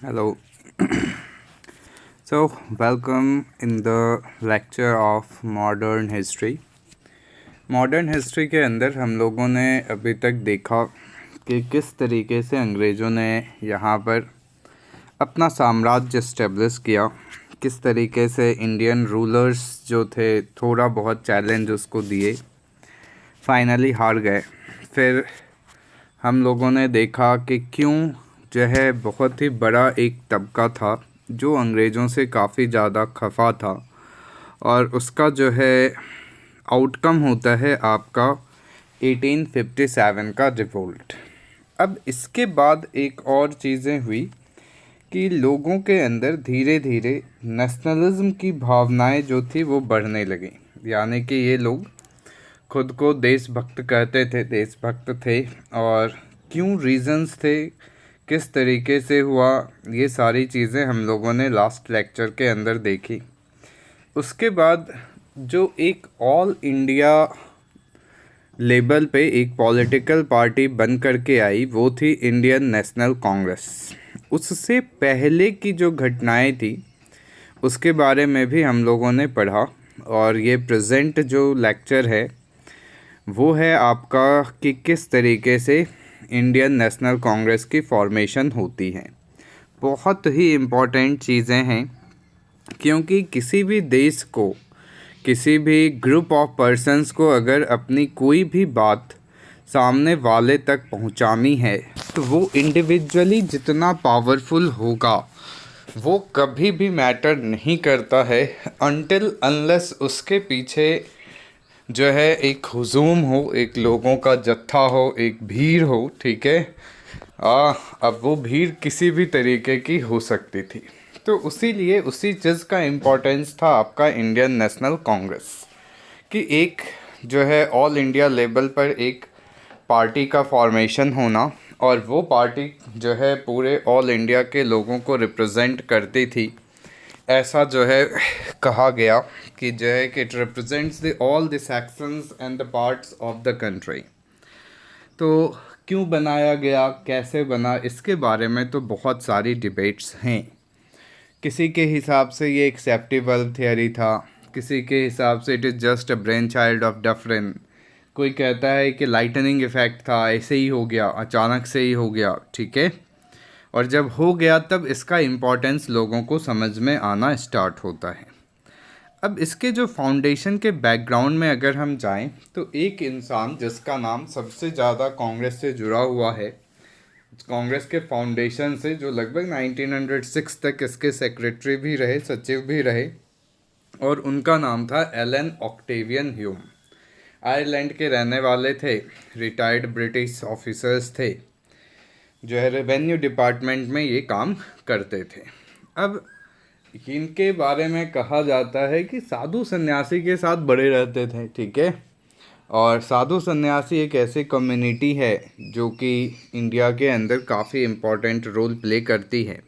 Hello. So, welcome in the lecture of modern history. Modern history के अंदर हम लोगों ने अभी तक देखा कि किस तरीके से अंग्रेज़ों ने यहाँ पर अपना साम्राज्य इस्टेब्लिश किया, किस तरीके से इंडियन रूलर्स जो थे थोड़ा बहुत चैलेंज उसको दिए, फाइनली हार गए। फिर हम लोगों ने देखा कि क्यों जो है बहुत ही बड़ा एक तबका था जो अंग्रेज़ों से काफ़ी ज़्यादा खफा था, और उसका जो है आउटकम होता है आपका 1857 का रिवोल्ट। अब इसके बाद एक और चीज़ें हुई कि लोगों के अंदर धीरे धीरे नेशनलिज्म की भावनाएं जो थी वो बढ़ने लगी, यानी कि ये लोग खुद को देशभक्त कहते थे, देशभक्त थे। और क्यों रीजंस थे, किस तरीके से हुआ, ये सारी चीज़ें हम लोगों ने लास्ट लेक्चर के अंदर देखी। उसके बाद जो एक ऑल इंडिया लेवल पे एक पॉलिटिकल पार्टी बन करके आई वो थी इंडियन नेशनल कांग्रेस। उससे पहले की जो घटनाएं थी उसके बारे में भी हम लोगों ने पढ़ा, और ये प्रेजेंट जो लेक्चर है वो है आपका कि किस तरीके से इंडियन नेशनल कांग्रेस की फॉर्मेशन होती है। बहुत ही इम्पॉर्टेंट चीज़ें हैं, क्योंकि किसी भी देश को, किसी भी ग्रुप ऑफ पर्सन्स को अगर अपनी कोई भी बात सामने वाले तक पहुंचानी है तो वो इंडिविजुअली जितना पावरफुल होगा वो कभी भी मैटर नहीं करता है अनटिल अनलेस उसके पीछे जो है एक हुजूम हो, एक लोगों का जत्था हो, एक भीड़ हो। ठीक है, अब वो भीड़ किसी भी तरीके की हो सकती थी। तो उसी चीज़ का इम्पोर्टेंस था आपका इंडियन नेशनल कांग्रेस कि एक जो है ऑल इंडिया लेवल पर एक पार्टी का फॉर्मेशन होना, और वो पार्टी जो है पूरे ऑल इंडिया के लोगों को रिप्रेजेंट करती थी। ऐसा जो है कहा गया कि जो है कि it represents the all the sections and the parts of the country. तो क्यों बनाया गया, कैसे बना, इसके बारे में तो बहुत सारी डिबेट्स हैं। किसी के हिसाब से ये एक्सेप्टेबल थियरी था, किसी के हिसाब से it is just a brain child of Dufferin. कोई कहता है कि लाइटनिंग इफ़ेक्ट था, ऐसे ही हो गया, अचानक से ही हो गया। ठीक है, और जब हो गया तब इसका इम्पोर्टेंस लोगों को समझ में आना स्टार्ट होता है। अब इसके जो फाउंडेशन के बैकग्राउंड में अगर हम जाएं तो एक इंसान जिसका नाम सबसे ज़्यादा कांग्रेस से जुड़ा हुआ है, कांग्रेस के फाउंडेशन से, जो लगभग 1906 तक इसके सेक्रेटरी भी रहे, सचिव भी रहे, और उनका नाम था एलन ऑक्टेवियन ह्यूम। आयरलैंड के रहने वाले थे, रिटायर्ड ब्रिटिश ऑफिसर्स थे, जो है रेवेन्यू डिपार्टमेंट में ये काम करते थे। अब इनके बारे में कहा जाता है कि साधु सन्यासी के साथ बड़े रहते थे। ठीक है, और साधु सन्यासी एक ऐसी कम्युनिटी है जो कि इंडिया के अंदर काफ़ी इम्पोर्टेंट रोल प्ले करती है।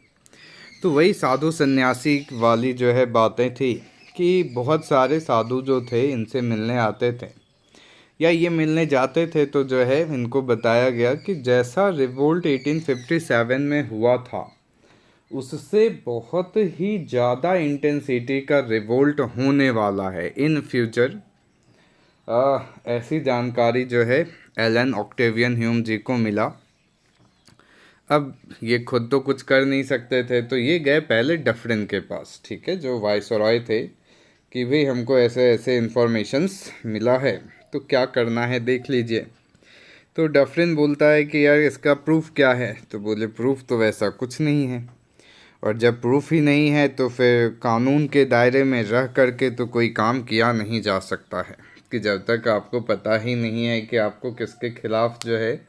तो वही साधु सन्यासी वाली जो है बातें थी कि बहुत सारे साधु जो थे इनसे मिलने आते थे या ये मिलने जाते थे, तो जो है इनको बताया गया कि जैसा रिवोल्ट 1857 में हुआ था उससे बहुत ही ज़्यादा इंटेंसिटी का रिवोल्ट होने वाला है इन फ्यूचर। ऐसी जानकारी जो है एलन ऑक्टेवियन ह्यूम जी को मिला। अब ये खुद तो कुछ कर नहीं सकते थे, तो ये गए पहले डफरिन के पास, ठीक है, जो वाइसरॉय थे, कि भाई हमको ऐसे ऐसे इन्फॉर्मेशंस मिला है, तो क्या करना है देख लीजिए। तो डफरिन बोलता है कि यार इसका प्रूफ क्या है, तो बोले प्रूफ तो वैसा कुछ नहीं है, और जब प्रूफ ही नहीं है तो फिर कानून के दायरे में रह करके तो कोई काम किया नहीं जा सकता है, कि जब तक आपको पता ही नहीं है कि आपको किसके खिलाफ़ जो है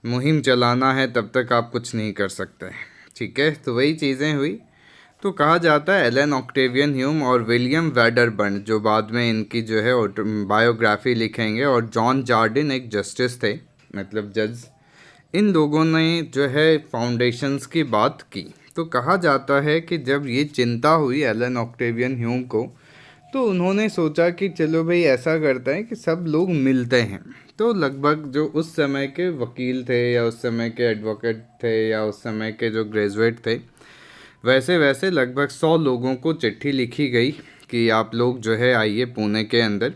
मुहिम चलाना है तब तक आप कुछ नहीं कर सकते। ठीक है, तो वही चीज़ें हुई। तो कहा जाता है एलन ऑक्टेवियन ह्यूम और विलियम वेडरबर्न, जो बाद में इनकी जो है बायोग्राफी लिखेंगे, और जॉन जार्डिन एक जस्टिस थे, मतलब जज, इन लोगों ने जो है फाउंडेशंस की बात की। तो कहा जाता है कि जब ये चिंता हुई एलन ऑक्टेवियन ह्यूम को, तो उन्होंने सोचा कि चलो भाई ऐसा करते हैं कि सब लोग मिलते हैं। तो लगभग जो उस समय के वकील थे या उस समय के एडवोकेट थे या उस समय के जो ग्रेजुएट थे, वैसे वैसे लगभग 100 लोगों को चिट्ठी लिखी गई कि आप लोग जो है आइए पुणे के अंदर,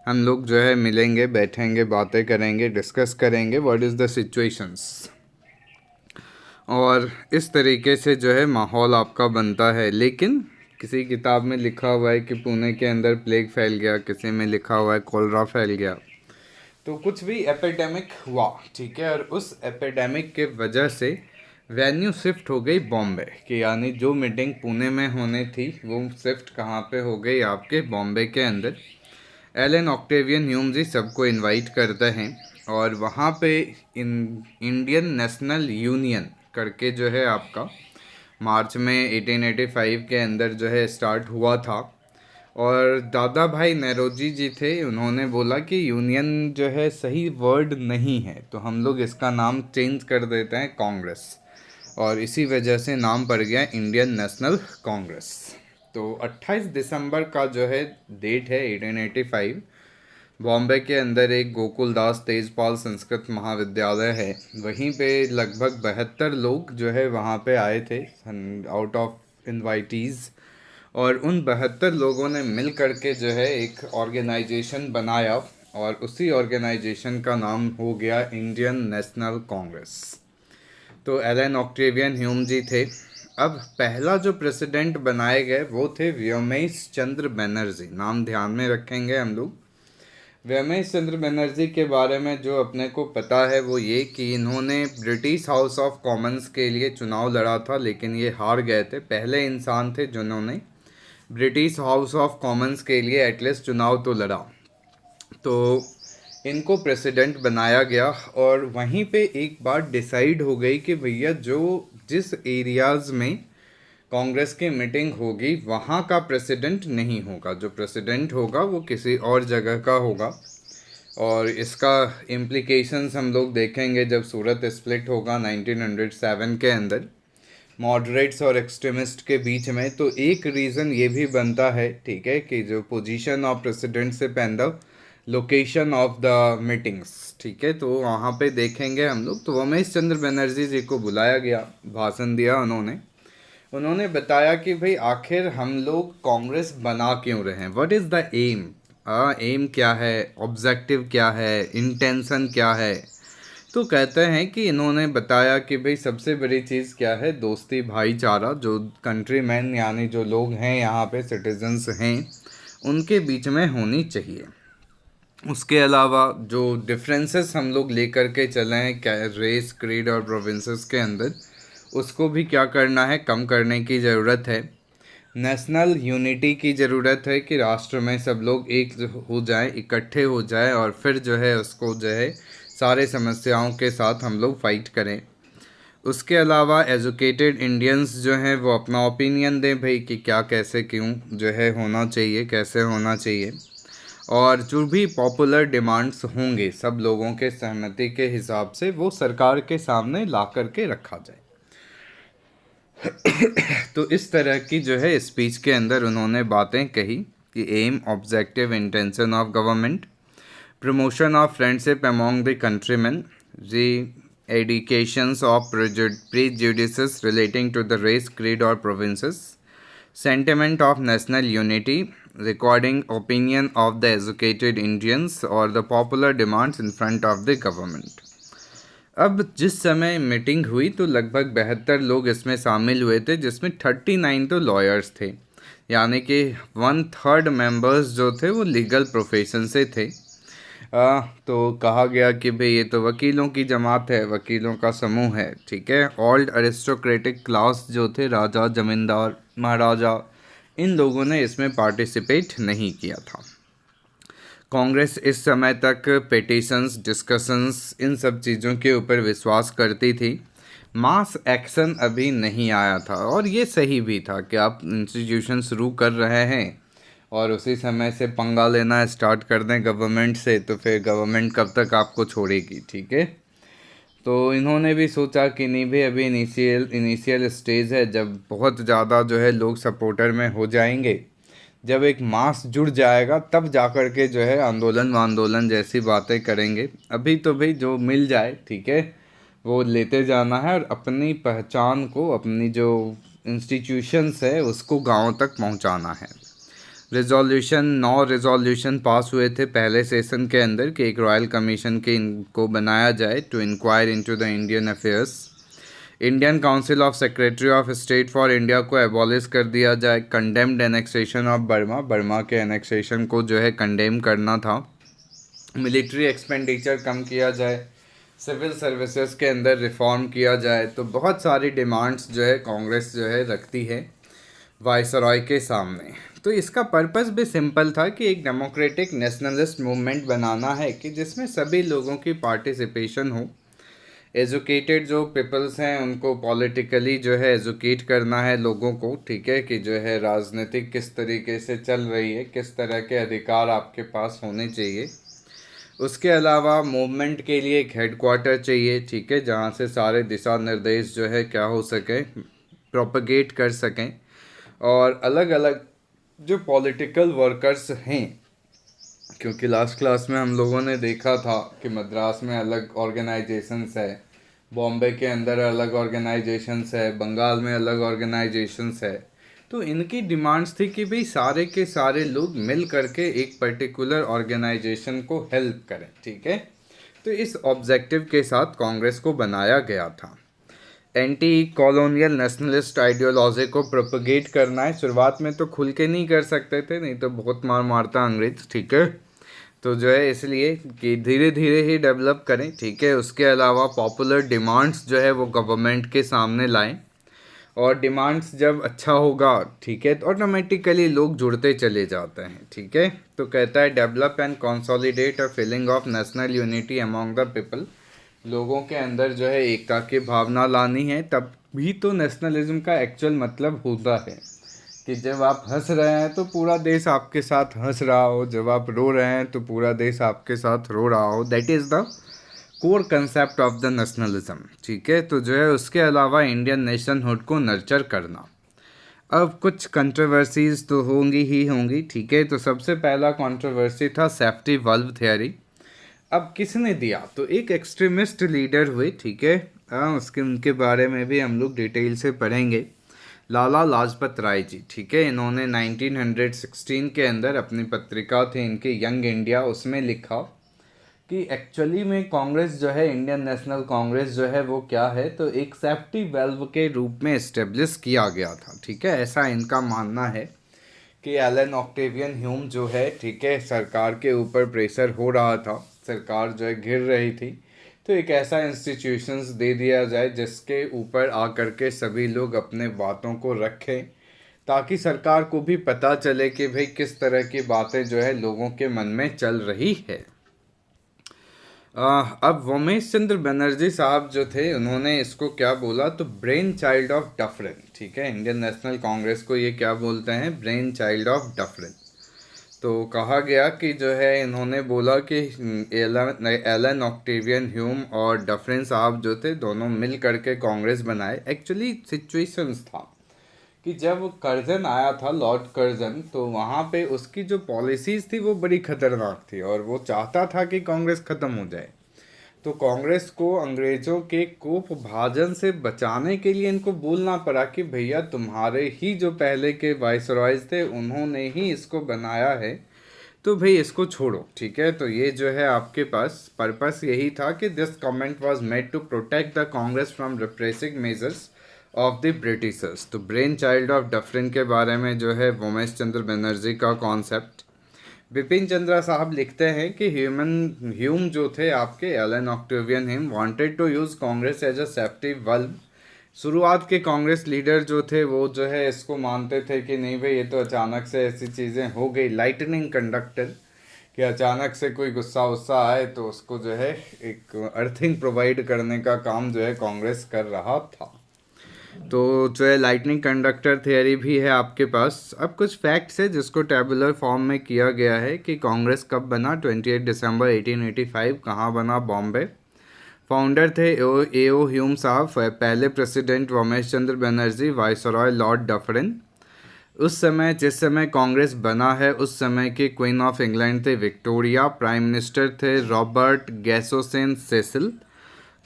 हम लोग जो है मिलेंगे, बैठेंगे, बातें करेंगे, डिस्कस करेंगे व्हाट इज़ द सिचुएशंस। और इस तरीके से जो है माहौल आपका बनता है। लेकिन किसी किताब में लिखा हुआ है कि पुणे के अंदर प्लेग फैल गया, किसी में लिखा हुआ है कोलरा फैल गया, तो कुछ भी एपिडेमिक हुआ, ठीक है। और उस एपिडेमिक के वजह से वेन्यू शिफ्ट हो गई बॉम्बे कि यानी जो मीटिंग पुणे में होनी थी वो शिफ्ट कहाँ पे हो गई, आपके बॉम्बे के अंदर। एलन ऑक्टेवियन ह्यूम जी सबको इनवाइट करते हैं और वहाँ पे इंडियन नेशनल यूनियन करके जो है आपका मार्च में 1885 के अंदर जो है स्टार्ट हुआ था। और दादा भाई नौरोजी जी थे, उन्होंने बोला कि यूनियन जो है सही वर्ड नहीं है, तो हम लोग इसका नाम चेंज कर देते हैं कांग्रेस, और इसी वजह से नाम पड़ गया इंडियन नेशनल कांग्रेस। तो 28 दिसंबर का जो है डेट है 1885। बॉम्बे के अंदर एक गोकुलदास तेजपाल संस्कृत महाविद्यालय है, वहीं पे लगभग 72 लोग जो है वहाँ पे आए थे आउट ऑफ इनवाइटीज़। और उन 72 लोगों ने मिल करके जो है एक ऑर्गेनाइजेशन बनाया और उसी ऑर्गेनाइजेशन का नाम हो गया इंडियन नेशनल कांग्रेस। तो एलन ऑक्टेवियन ह्यूम जी थे। अब पहला जो प्रेसिडेंट बनाए गए वो थे व्योमेश चंद्र बनर्जी, नाम ध्यान में रखेंगे हम लोग। व्योमेश चंद्र बनर्जी के बारे में जो अपने को पता है वो ये कि इन्होंने ब्रिटिश हाउस ऑफ कॉमन्स के लिए चुनाव लड़ा था, लेकिन ये हार गए थे। पहले इंसान थे जिन्होंने ब्रिटिश हाउस ऑफ कॉमन्स के लिए एटलीस्ट चुनाव तो लड़ा। तो इनको प्रेसिडेंट बनाया गया और वहीं पे एक बात डिसाइड हो गई कि भैया जो जिस एरियाज़ में कांग्रेस की मीटिंग होगी वहाँ का प्रेसिडेंट नहीं होगा, जो प्रेसिडेंट होगा वो किसी और जगह का होगा। और इसका इम्प्लिकेशंस हम लोग देखेंगे जब सूरत स्प्लिट होगा 1907 के अंदर मॉडरेट्स और एक्सट्रीमिस्ट के बीच में। तो एक रीज़न ये भी बनता है, ठीक है, कि जो पोजीशन ऑफ प्रेसिडेंट से पैंदा लोकेशन ऑफ द मीटिंग्स, ठीक है। तो वहाँ पे देखेंगे हम लोग। तो रमेश चंद्र बनर्जी जी को बुलाया गया, भाषण दिया उन्होंने बताया कि भाई आखिर हम लोग कांग्रेस बना क्यों रहे हैं, what is the aim, aim क्या है, ऑब्जेक्टिव क्या है, इंटेंशन क्या है। तो कहते हैं कि इन्होंने बताया कि भाई सबसे बड़ी चीज़ क्या है, दोस्ती भाईचारा, जो कंट्री मैन यानी जो लोग हैं यहाँ पे सिटीजन्स हैं उनके बीच में होनी चाहिए। उसके अलावा जो डिफरेंसेस हम लोग लेकर के चले हैं क्या रेस, क्रीड और प्रोविंसेस के अंदर, उसको भी क्या करना है, कम करने की ज़रूरत है। नेशनल यूनिटी की ज़रूरत है कि राष्ट्र में सब लोग एक हो जाएं, इकट्ठे हो जाएं और फिर जो है उसको जो है सारे समस्याओं के साथ हम लोग फाइट करें। उसके अलावा एजुकेटेड इंडियंस जो हैं वो अपना ओपिनियन दें भाई कि क्या कैसे क्यों जो है होना चाहिए, कैसे होना चाहिए। और जो भी पॉपुलर डिमांड्स होंगे सब लोगों के सहमति के हिसाब से वो सरकार के सामने ला करके रखा जाए। तो इस तरह की जो है स्पीच के अंदर उन्होंने बातें कही कि aim, objective, intention of government, promotion of friendship among the countrymen, the eradications of prejudices relating to the race, creed or provinces, sentiment of national unity, recording opinion of the educated Indians और the popular demands in front of the government। अब जिस समय meeting हुई तो लगभग 72 लोग इसमें शामिल हुए थे, जिसमें 39 तो लॉयर्स थे, यानी कि 1/3 मेंबर्स जो थे वो लीगल प्रोफेशन से थे। तो कहा गया कि भाई ये तो वकीलों की जमात है, वकीलों का समूह है, ठीक है। ओल्ड अरिस्टोक्रेटिक क्लास जो थे, राजा, जमींदार, महाराजा, इन लोगों ने इसमें पार्टिसिपेट नहीं किया था। कांग्रेस इस समय तक पिटीशंस, डिस्कशंस, इन सब चीज़ों के ऊपर विश्वास करती थी। मास एक्शन अभी नहीं आया था और ये सही भी था कि आप इंस्टीट्यूशन शुरू कर रहे हैं और उसी समय से पंगा लेना स्टार्ट कर दें गवर्नमेंट से, तो फिर गवर्नमेंट कब तक आपको छोड़ेगी, ठीक है। तो इन्होंने भी सोचा कि नहीं भाई अभी इनिशियल स्टेज है, जब बहुत ज़्यादा जो है लोग सपोर्टर में हो जाएंगे, जब एक मास जुड़ जाएगा तब जा कर के जो है आंदोलन जैसी बातें करेंगे। अभी तो भाई जो मिल जाए, ठीक है, वो लेते जाना है और अपनी पहचान को, अपनी जो इंस्टीट्यूशंस है उसको गाँव तक पहुँचाना है। रिजोल्यूशन 9 रिजोल्यूशन पास हुए थे पहले सेशन के अंदर कि एक रॉयल कमीशन के इनको बनाया जाए to inquire into the Indian affairs. Indian council of secretary of state for India को एबॉलिश कर दिया जाए। Condemned annexation of Burma, Burma के एनेक्सेशन को जो है कंडेम करना था। मिलिट्री एक्सपेंडिचर कम किया जाए, सिविल सर्विसेज के अंदर रिफॉर्म किया जाए। तो बहुत सारी डिमांड्स जो है कांग्रेस जो है रखती है वायसरॉय के सामने। तो इसका पर्पस भी सिंपल था कि एक डेमोक्रेटिक नेशनलिस्ट मूवमेंट बनाना है कि जिसमें सभी लोगों की पार्टिसिपेशन हो। एजुकेटेड जो पीपल्स हैं उनको पॉलिटिकली जो है एजुकेट करना है लोगों को, ठीक है, कि जो है राजनीतिक किस तरीके से चल रही है, किस तरह के अधिकार आपके पास होने चाहिए। उसके अलावा मूवमेंट के लिए एक हेडक्वार्टर चाहिए, ठीक है, जहाँ से सारे दिशा निर्देश जो है क्या हो सके, प्रोपगेट कर सकें। और अलग अलग जो पॉलिटिकल वर्कर्स हैं, क्योंकि लास्ट क्लास में हम लोगों ने देखा था कि मद्रास में अलग ऑर्गेनाइजेशंस है, बॉम्बे के अंदर अलग ऑर्गेनाइजेशंस है, बंगाल में अलग ऑर्गेनाइजेशंस है। तो इनकी डिमांड्स थी कि भाई सारे के सारे लोग मिल करके एक पर्टिकुलर ऑर्गेनाइजेशन को हेल्प करें, ठीक है। तो इस ऑब्जेक्टिव के साथ कांग्रेस को बनाया गया था। एंटी कॉलोनियल नेशनलिस्ट आइडियोलॉजी को प्रोपगेट करना है। शुरुआत में तो खुल के नहीं कर सकते थे, नहीं तो बहुत मार मारता अंग्रेज, ठीक है। तो जो है इसलिए कि धीरे धीरे ही डेवलप करें, ठीक है। उसके अलावा पॉपुलर डिमांड्स जो है वो गवर्नमेंट के सामने लाएं, और डिमांड्स जब अच्छा होगा, ठीक है, तो ऑटोमेटिकली लोग जुड़ते चले जाते हैं, ठीक है। तो कहता है develop and consolidate a feeling of national unity among the people. लोगों के अंदर जो है एकता की भावना लानी है, तब भी तो नेशनलिज्म का एक्चुअल मतलब होता है कि जब आप हंस रहे हैं तो पूरा देश आपके साथ हंस रहा हो, जब आप रो रहे हैं तो पूरा देश आपके साथ रो रहा हो। That is the core concept of the nationalism, ठीक है। तो जो है उसके अलावा इंडियन नेशनहुड को नर्चर करना। अब कुछ कंट्रोवर्सीज तो होंगी ही होंगी, ठीक है। तो सबसे पहला कंट्रोवर्सी था सेफ्टी वल्व थ्योरी। अब किसने दिया, तो एक एक्सट्रीमिस्ट लीडर हुए, ठीक है। उसके उनके बारे में भी हम लोग डिटेल से पढ़ेंगे। लाला लाजपत राय जी, ठीक है। इन्होंने 1916 के अंदर अपनी पत्रिका थी इनकी यंग इंडिया, उसमें लिखा कि एक्चुअली में कांग्रेस जो है, इंडियन नेशनल कांग्रेस जो है वो क्या है, तो एक सेफ्टी वेल्व के रूप में इस्टेब्लिश किया गया था, ठीक है। ऐसा इनका मानना है कि एलन ऑक्टेवियन ह्यूम जो है, ठीक है, सरकार के ऊपर प्रेशर हो रहा था, सरकार जो है गिर रही थी, तो एक ऐसा इंस्टीट्यूशंस दे दिया जाए जिसके ऊपर आकर के सभी लोग अपने बातों को रखें, ताकि सरकार को भी पता चले कि भाई किस तरह की बातें जो है लोगों के मन में चल रही है। अब वोमेश चंद्र बनर्जी साहब जो थे, उन्होंने इसको क्या बोला, तो ब्रेन चाइल्ड ऑफ डफरिन, ठीक है। इंडियन नेशनल कांग्रेस को ये क्या बोलते हैं, ब्रेन चाइल्ड ऑफ डफरिन। तो कहा गया कि जो है इन्होंने बोला कि एलन ऑक्टेवियन ह्यूम और डफरिन साहब जो थे, दोनों मिल करके कांग्रेस बनाए। एक्चुअली सिचुएशंस था कि जब कर्जन आया था, लॉर्ड कर्जन, तो वहाँ पे उसकी जो पॉलिसीज़ थी वो बड़ी खतरनाक थी, और वो चाहता था कि कांग्रेस ख़त्म हो जाए। तो कांग्रेस को अंग्रेज़ों के कोप भाजन से बचाने के लिए इनको बोलना पड़ा कि भैया तुम्हारे ही जो पहले के वाइसरॉयज थे उन्होंने ही इसको बनाया है, तो भाई इसको छोड़ो, ठीक है। तो ये जो है आपके पास पर्पस यही था कि this comment was made to protect the Congress from repressive measures of the Britishers. तो ब्रेन चाइल्ड ऑफ डफरिन के बारे में जो है वोमेश चंद्र बनर्जी का कॉन्सेप्ट। बिपिन चंद्रा साहब लिखते हैं कि ह्यूम जो थे आपके, Allan Octavian Hume, wanted to use Congress as a safety valve. शुरुआत के कांग्रेस लीडर जो थे वो जो है इसको मानते थे कि नहीं भाई ये तो अचानक से ऐसी चीज़ें हो गई, लाइटनिंग कंडक्टर, कि अचानक से कोई गुस्सा उस्सा आए तो उसको जो है एक अर्थिंग प्रोवाइड करने का काम जो है कांग्रेस कर रहा था। तो जो है लाइटनिंग कंडक्टर थियरी भी है आपके पास। अब कुछ फैक्ट्स है जिसको टेबुलर फॉर्म में किया गया है कि कांग्रेस कब बना, 28 दिसंबर 1885। कहाँ बना, बॉम्बे। फाउंडर थे ए ओ ह्यूम साहब, पहले president Ramesh Chandra Banerjee, viceroy Lord Dufferin. उस समय जिस समय कांग्रेस बना है उस समय की क्वीन ऑफ इंग्लैंड थे विक्टोरिया, प्राइम मिनिस्टर थे रॉबर्ट गैसोसेन सेसिल।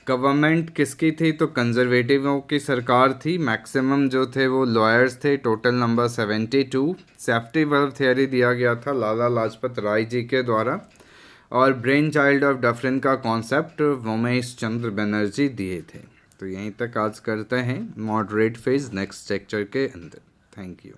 गवर्नमेंट किसकी थी, तो कंजर्वेटिवों की सरकार थी। मैक्सिमम जो थे वो लॉयर्स थे, total number 72। Safety verve theory दिया गया था लाला लाजपत राय जी के द्वारा, और ब्रेन चाइल्ड ऑफ डफरिन का कॉन्सेप्ट उमेश चंद्र बनर्जी दिए थे। तो यहीं तक आज करते हैं मॉडरेट फेज नेक्स्ट लेक्चर के अंदर। Thank you.